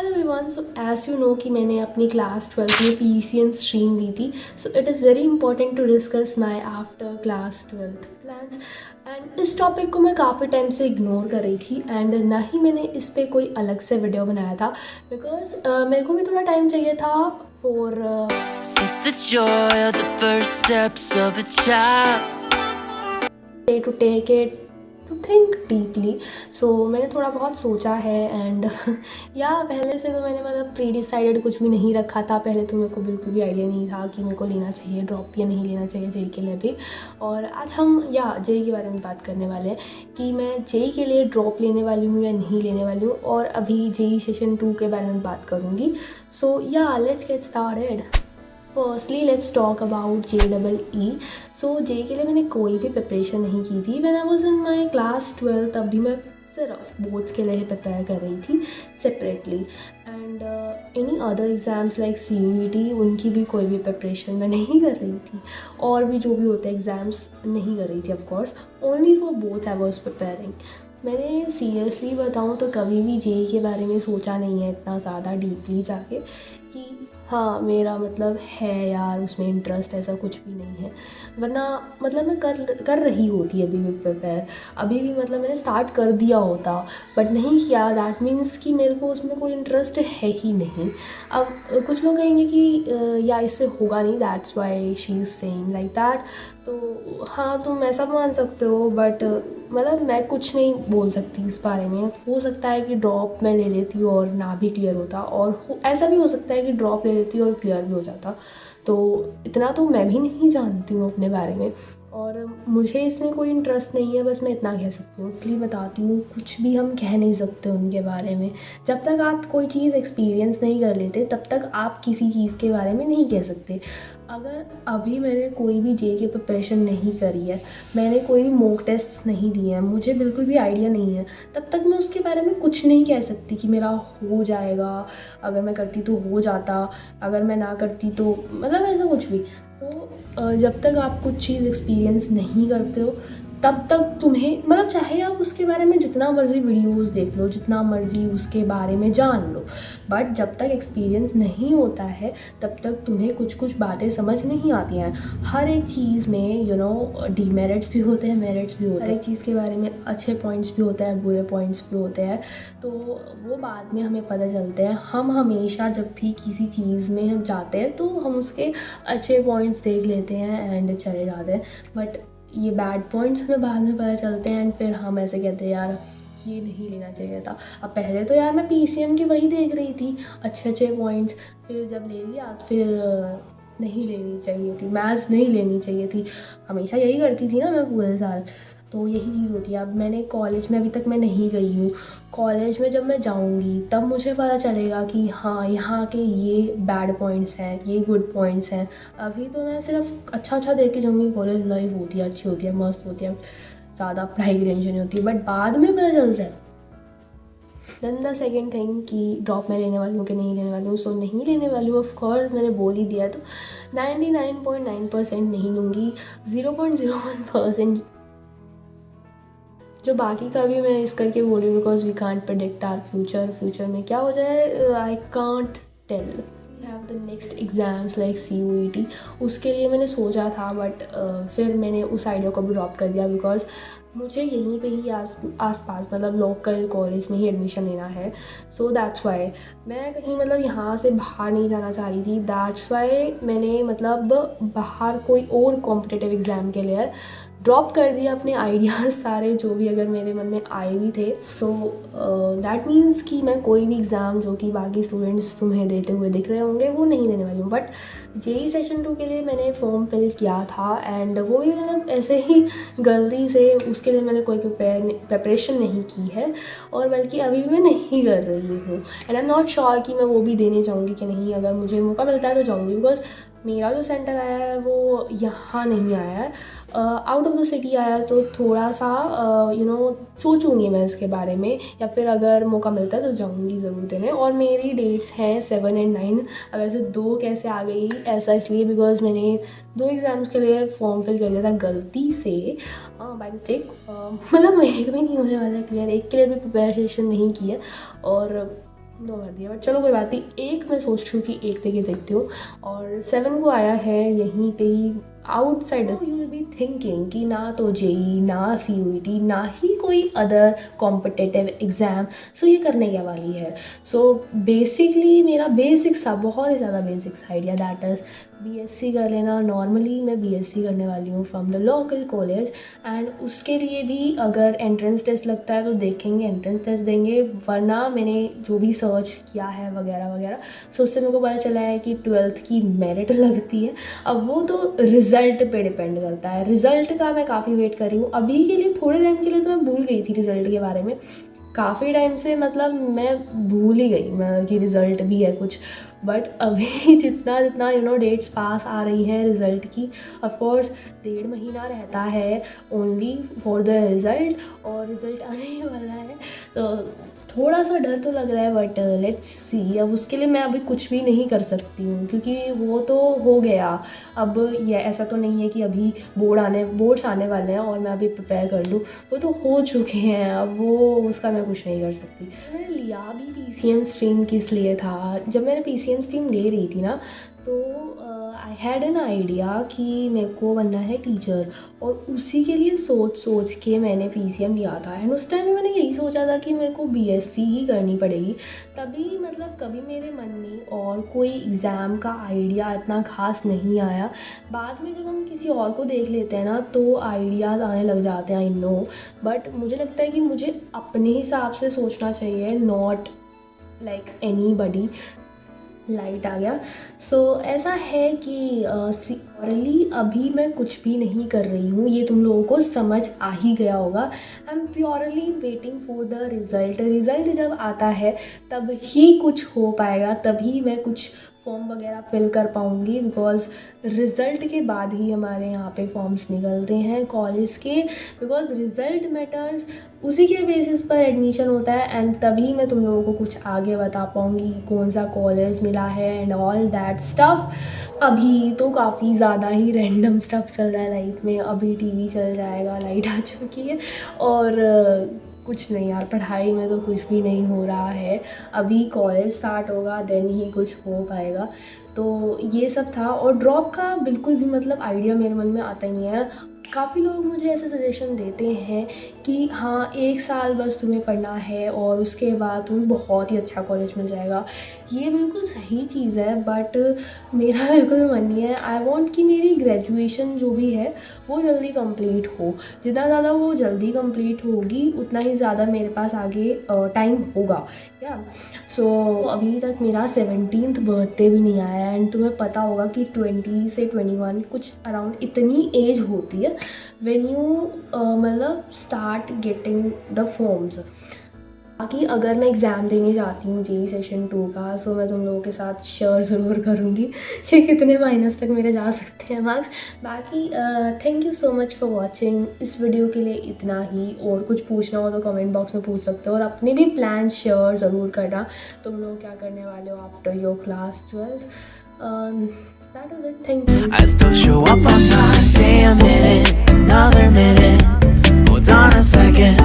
Hello everyone, so as you know कि मैंने अपनी क्लास 12 में PCM स्ट्रीम ली थी. So it is very important to discuss my after class 12 plans. And इस टॉपिक को मैं काफ़ी टाइम से इग्नोर कर रही थी एंड ना ही मैंने इस पर कोई अलग से वीडियो बनाया था बिकॉज मेरे को भी थोड़ा टाइम चाहिए था for It's the joy of the first steps of a child. To take it to think deeply. So मैंने थोड़ा बहुत सोचा है एंड या पहले से तो मैंने मतलब प्री डिसाइडेड कुछ भी नहीं रखा था. पहले तो मेरे को बिल्कुल भी आइडिया नहीं था कि मेरे को लेना चाहिए ड्रॉप या नहीं लेना चाहिए जेई के लिए भी. और आज हम जेई के बारे में बात करने वाले हैं कि मैं जेई के लिए ड्रॉप लेने वाली हूँ या नहीं लेने वाली हूँ, और अभी जेई सेशन 2 के बारे में बात करूँगी. So let's get started. Firstly let's talk about JEE. So JEE के लिए मैंने कोई भी प्रिपरेशन नहीं की थी. When I was in my class 12 तब भी मैं सिर्फ बोर्ड्स के लिए ही प्रिपेयर कर रही थी separately. And any other exams like CUET उनकी भी कोई भी प्रिपरेशन मैं नहीं कर रही थी. और भी जो भी होते एग्ज़ाम्स नहीं कर रही थी. Of course only for both I was preparing. मैंने सीरियसली बताऊँ तो कभी भी जेई के बारे में सोचा नहीं है इतना ज़्यादा डीपली जाके कि हाँ मेरा मतलब है यार उसमें इंटरेस्ट, ऐसा कुछ भी नहीं है. वरना मतलब मैं कर रही होती अभी भी प्रिपेयर. अभी भी मतलब मैंने स्टार्ट कर दिया होता बट नहीं किया. दैट मीन्स कि मेरे को उसमें कोई इंटरेस्ट है ही नहीं. अब कुछ लोग कहेंगे कि या इससे होगा नहीं, that's why she is saying like that. तो हाँ तुम ऐसा मान सकते हो बट मतलब मैं कुछ नहीं बोल सकती इस बारे में. हो सकता है कि ड्रॉप मैं ले लेती और ना भी क्लियर होता, और ऐसा भी हो सकता है कि ड्रॉप ले लेती और क्लियर भी हो जाता. तो इतना तो मैं भी नहीं जानती हूँ अपने बारे में और मुझे इसमें कोई इंटरेस्ट नहीं है. बस मैं इतना कह सकती हूँ. इसलिए बताती हूँ कुछ भी हम कह नहीं सकते उनके बारे में. जब तक आप कोई चीज़ एक्सपीरियंस नहीं कर लेते तब तक आप किसी चीज़ के बारे में नहीं कह सकते. अगर अभी मैंने कोई भी जेई की प्रिपरेशन नहीं करी है, मैंने कोई भी मॉक टेस्ट नहीं दिए हैं, मुझे बिल्कुल भी आइडिया नहीं है, तब तक मैं उसके बारे में कुछ नहीं कह सकती कि मेरा हो जाएगा. अगर मैं करती तो हो जाता, अगर मैं ना करती तो मतलब ऐसा कुछ भी. तो जब तक आप कुछ चीज़ एक्सपीरियंस नहीं करते हो तब तक तुम्हें मतलब चाहे आप उसके बारे में जितना मर्ज़ी वीडियोस देख लो, जितना मर्ज़ी उसके बारे में जान लो, बट जब तक एक्सपीरियंस नहीं होता है तब तक तुम्हें कुछ कुछ बातें समझ नहीं आती हैं. हर एक चीज़ में डीमेरिट्स भी होते हैं, मेरिट्स भी होते हैं. हर एक चीज़ के बारे में अच्छे पॉइंट्स भी होते हैं, बुरे पॉइंट्स भी होते हैं. तो वो बाद में हमें पता चलते हैं. हम हमेशा जब भी किसी चीज़ में हम जाते हैं तो हम उसके अच्छे पॉइंट्स देख लेते हैं एंड चले जाते हैं. बट ये बैड पॉइंट्स हमें बाद में पता चलते हैं एंड फिर हम ऐसे कहते हैं यार ये नहीं लेना चाहिए था. अब पहले तो यार मैं PCM की वही देख रही थी अच्छे पॉइंट्स, फिर जब ले लिया फिर नहीं लेनी चाहिए थी, मैथ्स नहीं लेनी चाहिए थी. हमेशा यही करती थी ना मैं पूरे साल. तो यही चीज़ होती है. अब मैंने कॉलेज में अभी तक मैं नहीं गई हूँ. कॉलेज में जब मैं जाऊँगी तब मुझे पता चलेगा कि हाँ यहाँ के ये बैड पॉइंट्स हैं, ये गुड पॉइंट्स हैं. अभी तो मैं सिर्फ अच्छा देख के जाऊँगी. कॉलेज लाइफ होती है, अच्छी होती है, मस्त होती है, ज़्यादा पढ़ाई की टेंशन नहीं होती. बट बाद में पता चलता है. देन द सेकेंड थिंग कि ड्रॉप मैं लेने वाली हूँ कि नहीं लेने वाली हूँ. सो नहीं लेने वाली हूँ ऑफकोर्स, मैंने बोल ही दिया. तो 99.9% नहीं लूँगी. 0.01% जो बाकी का भी मैं इस करके बोल रही हूँ because we can't predict our future में क्या हो जाए, I can't tell. We have the next exams like CUET. उसके लिए मैंने सोचा था बट फिर मैंने उस आइडिया को भी ड्रॉप कर दिया बिकॉज मुझे यहीं पे ही आस पास मतलब लोकल कॉलेज में ही एडमिशन लेना है. सो दैट्स वाई मैं कहीं मतलब यहाँ से बाहर नहीं जाना चाह रही थी. दैट्स वाई मैंने मतलब बाहर कोई और कॉम्पिटिटिव एग्ज़ाम के लिए ड्रॉप कर दिया अपने आइडियाज़ सारे जो भी अगर मेरे मन में आए भी थे. सो दैट मीन्स कि मैं कोई भी एग्ज़ाम जो कि बाकी स्टूडेंट्स तुम्हें देते हुए दिख रहे होंगे वो नहीं देने वाली हूँ. बट जेई सेशन 2 के लिए मैंने फॉर्म फिल किया था एंड वो भी मतलब ऐसे ही गलती से, उसके लिए मैंने कोई प्रिपरेशन नहीं की है और बल्कि अभी भी मैं नहीं कर रही हूँ. And I am not sure कि मैं वो भी देने जाऊँगी कि नहीं. अगर मुझे मौका मिलता है तो जाऊँगी बिकॉज मेरा जो सेंटर आया है वो यहाँ नहीं आया है, आउट ऑफ द सिटी आया. तो थोड़ा सा सोचूंगी मैं इसके बारे में, या फिर अगर मौका मिलता है तो जाऊंगी ज़रूर देने. और मेरी डेट्स हैं 7 और 9. अब ऐसे 2 कैसे आ गई, ऐसा इसलिए बिकॉज मैंने 2 एग्ज़ाम्स के लिए फॉर्म फिल कर दिया था गलती से, बाय मिस्टेक. मतलब मेरे भी नहीं होने वाला क्लियर, एक के लिए भी प्रिपरेशन नहीं की है. और दो कर दिया, बट चलो कोई बात नहीं। एक मैं सोच रही हूँ कि एक देके देखती हूँ, और 7 को आया है यहीं पे ही outsider. You will be thinking कि ना तो जेई, ना CUET, ना ही कोई अदर कॉम्पिटिटिव एग्ज़ाम, सो ये करने क्या वाली है। सो बेसिकली मेरा बेसिक सा, बहुत ही ज़्यादा बेसिक सा आइडिया, दैट इज़ BSc कर लेना। नॉर्मली मैं BSc करने वाली हूँ from the local college, and उसके लिए भी अगर एंट्रेंस टेस्ट लगता है तो देखेंगे, एंट्रेंस टेस्ट देंगे, वरना मैंने जो भी सर्च किया है वगैरह वगैरह, सो उससे मेरे को पता चला है कि 12th की मेरिट लगती है। अब वो तो रिज़ल्ट पे डिपेंड करता है, रिज़ल्ट का मैं काफ़ी वेट कर रही हूँ। अभी के लिए थोड़े टाइम के लिए तो मैं भूल गई थी रिज़ल्ट के बारे में, काफ़ी टाइम से, मतलब मैं भूल ही गई मैं कि रिज़ल्ट भी है कुछ। बट अभी जितना जितना डेट्स पास आ रही हैं रिज़ल्ट की, ऑफ कोर्स 1.5 महीना रहता है ओनली फॉर द रिज़ल्ट, और रिज़ल्ट आने ही वाला है, तो थोड़ा सा डर तो लग रहा है, बट लेट्स सी। अब उसके लिए मैं अभी कुछ भी नहीं कर सकती हूँ, क्योंकि वो तो हो गया। अब ये ऐसा तो नहीं है कि अभी बोर्ड्स आने वाले हैं और मैं अभी प्रिपेयर कर लूँ, वो तो हो चुके हैं, अब वो उसका मैं कुछ नहीं कर सकती। मैंने लिया भी PCM स्ट्रीम किस लिए था, जब मैंने PCM स्ट्रीम ले रही थी ना, तो आई हैड एन आइडिया कि मेरे को बनना है टीचर, और उसी के लिए सोच के मैंने PCM लिया था। एंड उस टाइम मैंने यही सोचा था कि मेरे को BSc ही करनी पड़ेगी, तभी मतलब कभी मेरे मन में और कोई एग्ज़ाम का आइडिया इतना खास नहीं आया। बाद में जब हम किसी और को देख लेते हैं ना, तो आइडियाज़ आने लग जाते हैं, आई नो, बट मुझे लगता है कि मुझे अपने हिसाब से सोचना चाहिए, नॉट लाइक एनीबडी। लाइट आ गया। सो ऐसा है कि ऑरली अभी मैं कुछ भी नहीं कर रही हूँ, ये तुम लोगों को समझ आ ही गया होगा। I am purely waiting for the result जब आता है तब ही कुछ हो पाएगा, तभी मैं कुछ फॉर्म वगैरह फिल कर पाऊँगी, बिकॉज़ रिज़ल्ट के बाद ही हमारे यहाँ पे फॉर्म्स निकलते हैं कॉलेज के, बिकॉज़ रिज़ल्ट मैटर्स, उसी के बेसिस पर एडमिशन होता है, एंड तभी मैं तुम लोगों को कुछ आगे बता पाऊँगी कि कौन सा कॉलेज मिला है एंड ऑल दैट स्टफ़। अभी तो काफ़ी ज़्यादा ही रैंडम स्टफ़ चल रहा है लाइफ में, अभी टीवी चल जाएगा, लाइट आ चुकी है, और कुछ नहीं यार, पढ़ाई में तो कुछ भी नहीं हो रहा है। अभी कॉलेज स्टार्ट होगा देन ही कुछ हो पाएगा। तो ये सब था, और ड्रॉप का बिल्कुल भी मतलब आइडिया मेरे मन में आता ही नहीं है। काफ़ी लोग मुझे ऐसे सजेशन देते हैं कि हाँ 1 साल बस तुम्हें पढ़ना है और उसके बाद तुम्हें बहुत ही अच्छा कॉलेज मिल जाएगा। ये बिल्कुल सही चीज़ है, बट मेरा बिल्कुल मन नहीं है। आई वांट कि मेरी ग्रेजुएशन जो भी है वो जल्दी कंप्लीट हो, जितना ज़्यादा वो जल्दी कंप्लीट होगी उतना ही ज़्यादा मेरे पास आगे टाइम होगा। या सो अभी तक मेरा 17th बर्थडे भी नहीं आया, एंड तुम्हें पता होगा कि 20 से 21 कुछ अराउंड इतनी एज होती है व्हेन यू मतलब स्टार्ट गेटिंग द फॉर्म्स। बाकी अगर मैं एग्ज़ाम देने जाती हूँ JEE सेशन 2 का, सो मैं तुम लोगों के साथ शेयर ज़रूर करूँगी कि कितने माइनस तक मेरे जा सकते हैं मार्क्स। बाकी thank you so much for watching. इस वीडियो के लिए इतना ही, और कुछ पूछना हो तो कमेंट बॉक्स में पूछ सकते हो, और अपने भी प्लान शेयर ज़रूर करना, तुम लोग क्या करने वाले हो after your class 12। That is it. Thank you. I still show up on time, stay a minute, another minute. Hold on a second.